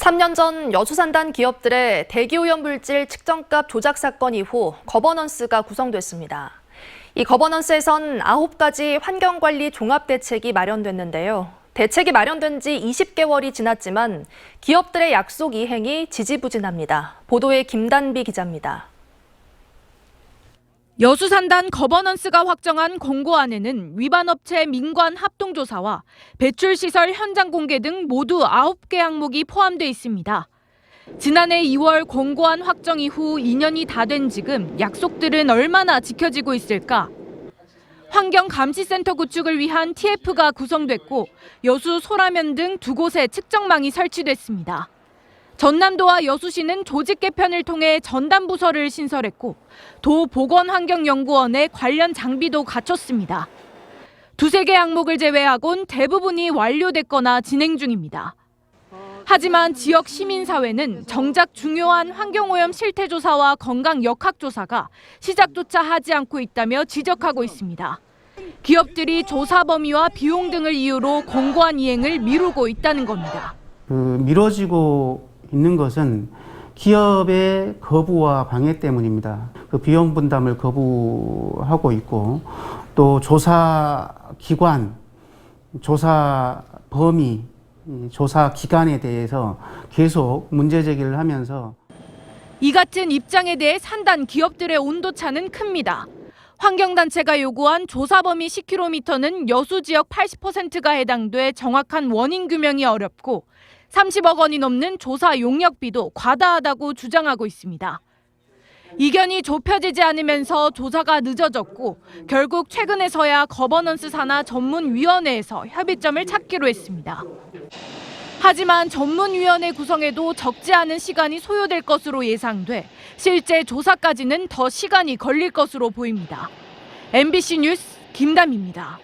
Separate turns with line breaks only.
3년 전 여수산단 기업들의 대기오염물질 측정값 조작 사건 이후 거버넌스가 구성됐습니다. 이 거버넌스에선 9가지 환경관리 종합대책이 마련됐는데요. 대책이 마련된 지 20개월이 지났지만 기업들의 약속 이행이 지지부진합니다. 보도에 김단비 기자입니다.
여수산단 거버넌스가 확정한 공고안에는 위반업체 민관 합동조사와 배출시설 현장 공개 등 모두 9개 항목이 포함돼 있습니다. 지난해 2월 공고안 확정 이후 2년이 다 된 지금 약속들은 얼마나 지켜지고 있을까? 환경감시센터 구축을 위한 TF가 구성됐고 여수 소라면 등 2곳에 측정망이 설치됐습니다. 전남도와 여수시는 조직 개편을 통해 전담부서를 신설했고 도보건환경연구원에 관련 장비도 갖췄습니다. 2-3개 항목을 제외하곤 대부분이 완료됐거나 진행 중입니다. 하지만 지역 시민사회는 정작 중요한 환경오염 실태조사와 건강 역학조사가 시작조차 하지 않고 있다며 지적하고 있습니다. 기업들이 조사 범위와 비용 등을 이유로 공고안 이행을 미루고 있다는 겁니다.
미뤄지고 있는 것은 기업의 거부와 방해 때문입니다. 비용 분담을 거부하고 있고 또 조사 기관, 조사 범위, 조사 기간에 대해서 계속 문제 제기를 하면서
이 같은 입장에 대해 산단 기업들의 온도차는 큽니다. 환경단체가 요구한 조사 범위 10km는 여수 지역 80%가 해당돼 정확한 원인 규명이 어렵고 30억 원이 넘는 조사 용역비도 과다하다고 주장하고 있습니다. 이견이 좁혀지지 않으면서 조사가 늦어졌고 결국 최근에서야 거버넌스 산하 전문위원회에서 협의점을 찾기로 했습니다. 하지만 전문위원회 구성에도 적지 않은 시간이 소요될 것으로 예상돼 실제 조사까지는 더 시간이 걸릴 것으로 보입니다. MBC 뉴스 김담희입니다.